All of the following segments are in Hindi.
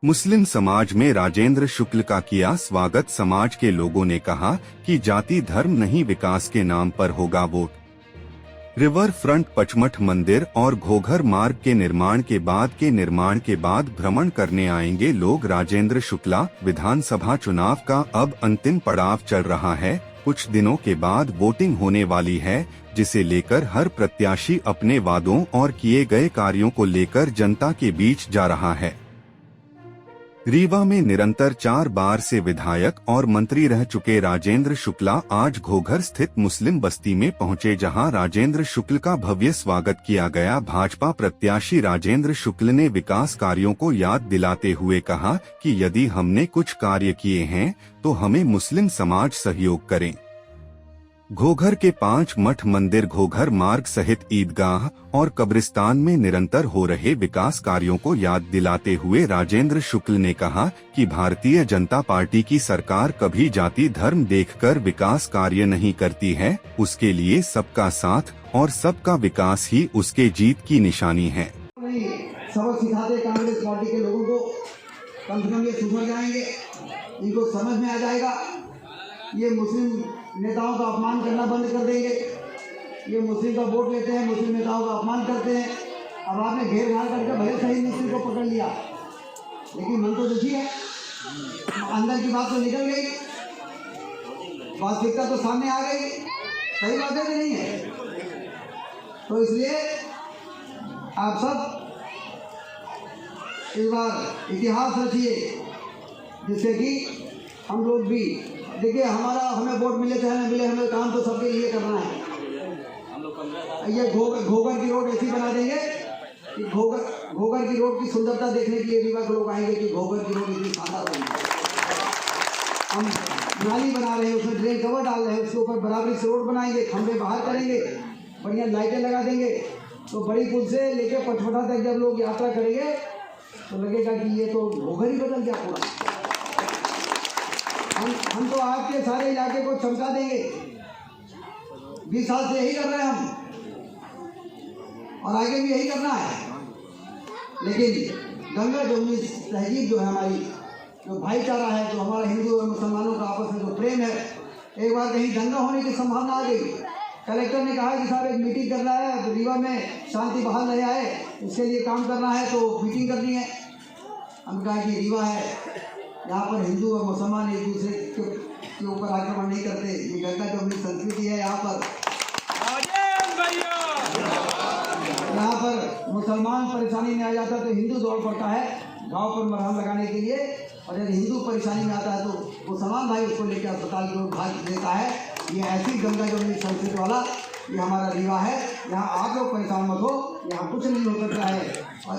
मुस्लिम समाज में राजेंद्र शुक्ल का किया स्वागत। समाज के लोगों ने कहा कि जाति धर्म नहीं, विकास के नाम पर होगा वोट। रिवर फ्रंट, पचमठ मंदिर और घोघर मार्ग के निर्माण के बाद भ्रमण करने आएंगे लोग। राजेंद्र शुक्ला। विधानसभा चुनाव का अब अंतिम पड़ाव चल रहा है। कुछ दिनों के बाद वोटिंग होने वाली है, जिसे लेकर हर प्रत्याशी अपने वादों और किए गए कार्यों को लेकर जनता के बीच जा रहा है। रीवा में निरंतर 4 बार से विधायक और मंत्री रह चुके राजेंद्र शुक्ला आज घोघर स्थित मुस्लिम बस्ती में पहुंचे, जहां राजेंद्र शुक्ल का भव्य स्वागत किया गया। भाजपा प्रत्याशी राजेंद्र शुक्ल ने विकास कार्यों को याद दिलाते हुए कहा कि यदि हमने कुछ कार्य किए हैं तो हमें मुस्लिम समाज सहयोग करें। घोघर के 5 मठ मंदिर, घोघर मार्ग सहित ईदगाह और कब्रिस्तान में निरंतर हो रहे विकास कार्यों को याद दिलाते हुए राजेंद्र शुक्ल ने कहा कि भारतीय जनता पार्टी की सरकार कभी जाति धर्म देखकर विकास कार्य नहीं करती है। उसके लिए सबका साथ और सबका विकास ही उसके जीत की निशानी है। सबक सिखाते कांग्रेस पार्टी के लोगों को, कम से कम ये सुधर जाएंगे, इनको समझ में आ जाएगा। ये मुस्लिम नेताओं का अपमान करना बंद कर देंगे। ये मुस्लिम का वोट लेते हैं, मुस्लिम नेताओं का अपमान करते हैं। अब आपने घेर घार करके भले सही मुस्लिम को पकड़ लिया, लेकिन मन तो दुखी है। अंदर की बात तो निकल गई, वास्तविकता तो सामने आ गई। सही बात है कि नहीं है? तो इसलिए आप सब इस बार इतिहास रचिए, जिससे कि हम लोग भी देखिए, हमें वोट मिले चाहे न मिले, हमें काम तो सबके लिए करना है। ये घोघर की रोड ऐसी बना देंगे कि घोघर की रोड की सुंदरता देखने के लिए रीवा के लोग आएंगे कि घोघर की रोड इतनी शानदार बनी। हम नाली बना रहे हैं, उसमें ड्रेन कवर डाल रहे हैं, उसके ऊपर बराबरी से रोड बनाएंगे, खंभे बाहर करेंगे, बढ़िया लाइटें लगा देंगे। तो बड़ी पुल से लेके पचमठा तक जब लोग यात्रा करेंगे तो लगेगा कि ये तो घोघर ही बदल गया पूरा। हम तो आपके सारे इलाके को चमका देंगे। 20 साल से यही कर रहे हैं हम, और आगे भी यही करना है। लेकिन गंगा जमुनी तहजीब जो है हमारी, जो भाईचारा है, जो हमारा हिंदू और मुसलमानों का आपस में जो प्रेम है, एक बार कहीं दंगा होने की संभावना आ गई। कलेक्टर ने कहा कि साहब एक मीटिंग करना है, तो रीवा में शांति बहाल रहे आए, इसके लिए काम करना है, तो मीटिंग करनी है। हम कहा कि रीवा है, यहाँ पर हिंदू और मुसलमान एक दूसरे के ऊपर आक्रमण नहीं करते। ये गंगा जमुनी संस्कृति है। यहाँ पर मुसलमान परेशानी में आ जाता है तो हिंदू दौड़ पड़ता है गांव पर मरहम लगाने के लिए, और यदि हिंदू परेशानी में आता है तो मुसलमान भाई उसको लेकर अस्पताल की ओर भाग देता है। ये ऐसी गंगा जमुनी संस्कृति वाला ये हमारा रीवा है। यहाँ आप लोग परेशान मत हो, यहाँ कुछ नहीं हो सकता है। और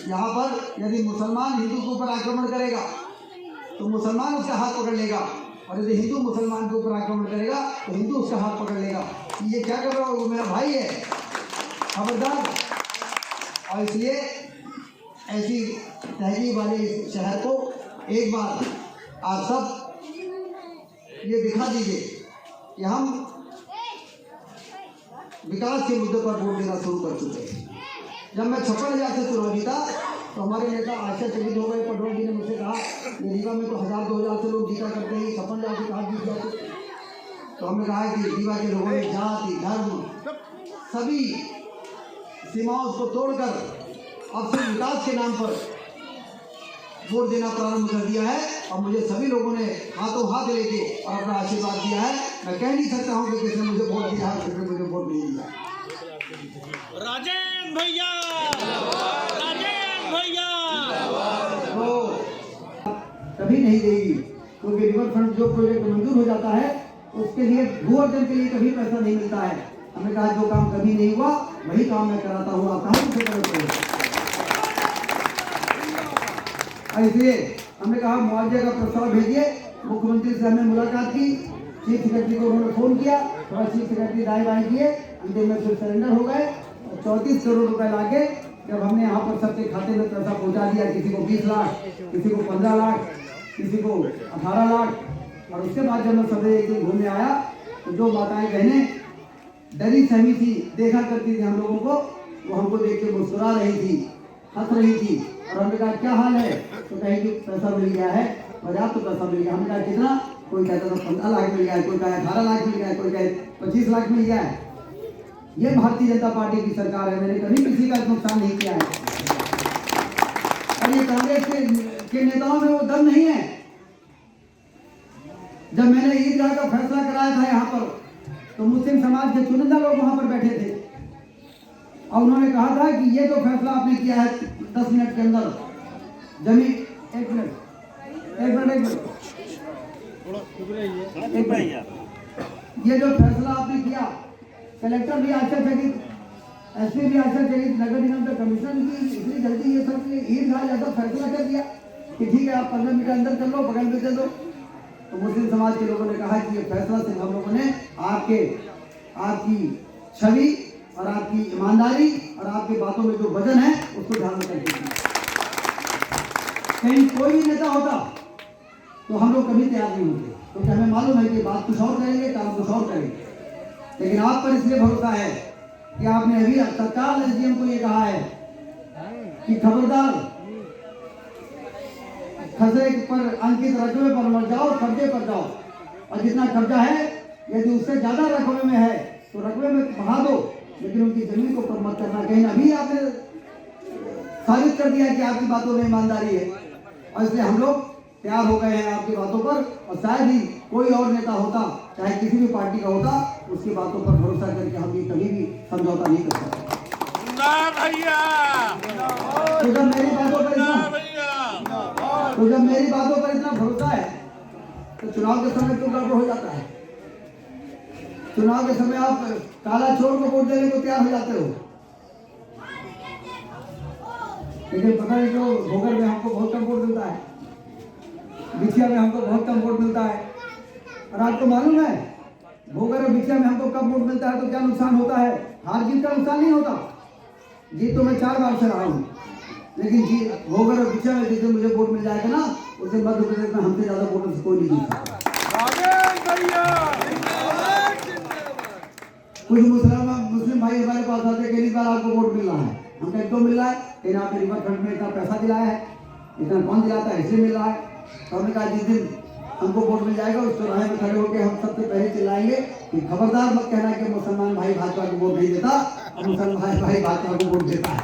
यहाँ पर यदि मुसलमान हिंदू के ऊपर आक्रमण करेगा तो मुसलमान उसका हाथ पकड़ लेगा, और यदि हिंदू मुसलमान के ऊपर आक्रमण करेगा तो हिंदू उसका हाथ पकड़ लेगा। ये क्या कर रहा हो, वो मेरा भाई है, खबरदार। और इसलिए ऐसी तहजीब वाले शहर को एक बार आप सब ये दिखा दीजिए कि हम विकास के मुद्दे पर वोट देना शुरू कर चुके हैं। जब मैं 56,000 से चुनाव जीता तो हमारे नेता आश्चर्यचकित हो गए। पटवारी जी ने मुझसे कहा कि रीवा में तो 1000-2000 से लोग जीता करते हैं, 56,000 से कहा जीत जाते। तो हमने कहा कि रीवा के लोगों ने जाति धर्म सभी सीमाओं को तोड़कर अब सिर्फ विकास के नाम पर वोट देना प्रारंभ कर दिया है। और मुझे सभी लोगों ने हाथों हाथ लेके और अपना आशीर्वाद दिया है। मैं कह नहीं सकता हूँ कि किसने मुझे वोट दिया है, किसने मुझे वोट नहीं दिया। राजेंद्र भैया, तो कभी नहीं देगी, क्योंकि रिवर फ्रंट जो प्रोजेक्ट मंजूर हो जाता है उसके लिए भू अर्जन के लिए कभी पैसा नहीं मिलता है। हमने कहा जो काम कभी नहीं हुआ वही काम मैं कराता हूँ, आप कहाँ से करोगे। इसलिए हमने कहा मुआवजे का प्रस्ताव भेजिए। मुख्यमंत्री से हमने मुलाकात की, चीफ सेक्रेटरी को उन्होंने फोन किया, थोड़ा चीफ सेक्रेटरी दाएं बाएं किए, अंतिम में फिर सरेंडर हो गए। 34 करोड़ रुपए लाके जब हमने यहाँ पर सबके खाते में पैसा पहुँचा दिया, किसी को 20 लाख, किसी को 15 लाख, किसी को 18 लाख। और उसके बाद जब मैं सवेरे एक दिन घूमने आया तो जो माताएं बहनें डरी सहमी थी, देखा करती थी हम लोगों को, वो हमको देख के मुस्कुरा रही थी, हंस रही थी। और हमने कहा क्या हाल है, तो कहे कि पैसा मिल गया है, पर्याप्त पैसा मिल गया। हमने कहा कितना, कोई कहता था 15 लाख मिल गया है, कोई कहे 18 लाख मिल गया है, कोई कहे 25 लाख मिल गया है। ये भारतीय जनता पार्टी की सरकार है, मैंने कभी किसी का नुकसान नहीं किया है। और ये कांग्रेस के नेताओं में वो दम नहीं है। जब मैंने ईदगाह का फैसला कराया था यहाँ पर, तो मुस्लिम समाज के चुनिंदा लोग वहां पर बैठे थे और उन्होंने कहा था कि ये जो फैसला आपने किया है 10 मिनट के अंदर जमीन, एक मिनट, ये जो फैसला आपने किया, कलेक्टर भी आश्चर्यचकित, एसपी भी आश्चर्यचकित, नगर निगम के कमिश्नर की इतनी जल्दी ये सब ईदगाह जैसा फैसला कर दिया कि ठीक है आप 15 मिनट अंदर चल लो, बगल में चल लो। तो मुस्लिम समाज के लोगों ने कहा कि ये फैसला सिर्फ हम लोगों ने आपकी छवि और आपकी ईमानदारी और आपकी बातों में जो वजन है उसको ध्यान में करके किया। कहीं कोई भी नेता होता तो हम लोग कभी तैयार नहीं होते, क्योंकि हमें मालूम है कि बात कुछ और करेंगे, काम कुछ और करेंगे। लेकिन आप पर इसलिए भरोसा है कि आपने अभी तत्काल एसडीएम को ये कहा है कि खबरदार खसरे पर अंकित रकबे पर मत जाओ, कब्जे पर जाओ, और जितना कब्जा है यदि उससे ज्यादा रकबे में है तो रकबे में बढ़ा दो, लेकिन उनकी जमीन को ऊपर मत करना। कहीं अभी आपने साबित कर दिया कि आपकी बातों में ईमानदारी है, और इसलिए हम लोग तैयार हो गए हैं आपकी बातों पर। और शायद ही कोई और नेता होता, चाहे किसी भी पार्टी का होता, उसकी बातों पर भरोसा करके हम भी कभी भी समझौता नहीं कर सकते। तो जब मेरी बातों पर इतना भरोसा है तो चुनाव के समय क्यों गड़बड़ हो जाता है? चुनाव के समय आप काला चोर को वोट देने को तैयार हो जाते हो, लेकिन पता नहीं क्यों भोगर में हमको बहुत कम वोट मिलता है, बिछिया में हमको बहुत कम वोट मिलता है। और आपको मालूम है भोगर और बिछिया में हमको कम वोट मिलता है तो क्या नुकसान होता है? हार जीत का नुकसान नहीं होता। जीत तो मैं 4 बार से रहा हूँ, लेकिन भोगर और बिछिया में जिसे मुझे वोट मिल जाएगा ना, उसे मध्य प्रदेश में हमसे ज्यादा वोटों से कोई नहीं जीत सकता। कुछ मुस्लिम भाई हमारे पास आते, कई बार आपको वोट मिल रहा है, हमको एक तो मिल रहा है, लेकिन आपने रिवर फ्रंट में इतना पैसा दिलाया है, इतना कौन दिलाता है, इसलिए मिल रहा है। तो हमने कहा जिस दिन हमको वोट मिल जाएगा उस चौराहे में खड़े होकर हम सबसे पहले चिल्लाएंगे कि खबरदार मत कहना कि मुसलमान भाई भाजपा को वोट नहीं देता, और मुसलमान भाई भाजपा को वोट देता है।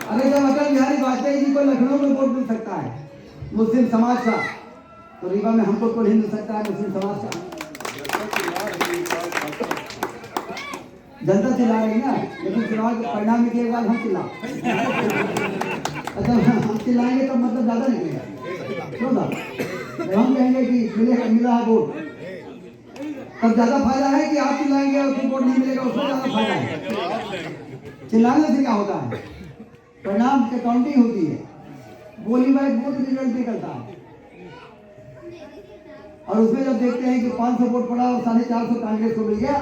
अरे जब अटल बिहारी वाजपेयी जी को लखनऊ में वोट मिल सकता है मुस्लिम समाज का, तो रीवा में हमको तो नहीं मिल सकता है मुस्लिम समाज का। जनता चिल्ला रही है ना, लेकिन चुनाव परिणाम के बाद हम चिल्ला, अच्छा हम चिल्लाएंगे तो मतलब ज्यादा निकलेगा। क्यों ना, जब हम कहेंगे कि मिला है वोट, तब ज्यादा फायदा है कि आप चिल्लाएंगे और फिर वोट नहीं मिलेगा, उसमें ज्यादा फायदा है। चिल्लाने से क्या होता है? परिणाम की काउंटिंग होती है, बोली बाई वोट रिजल्ट निकलता है, और उसमें जब देखते हैं कि 500 वोट पड़ा और 450 कांग्रेस को मिल गया,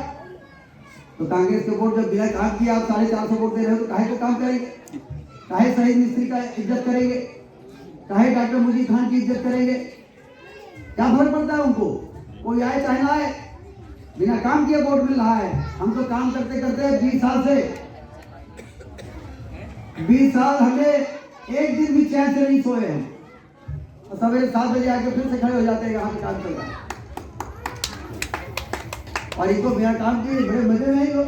तो कांग्रेस के वोट जब बिना काम किया आप 450 वोट दे रहे हो तो काहे को काम करेंगे? काहे शहीद मिस्त्री का इज्जत करेंगे? काहे डॉक्टर मुजीब खान की इज्जत करेंगे? क्या फर्क पड़ता है उनको? कोई आए चाहे ना आए, बिना काम किए वोट मिल रहा है। हम तो काम करते करते 20 साल से 20 साल हमें एक दिन भी चैन से नहीं सोए हैं, और सवेरे 7 बजे आके फिर से खड़े हो जाते हैं, यहाँ पे काम चल रहा है। और इनको बिना काम किए बड़े मजे में ही लोग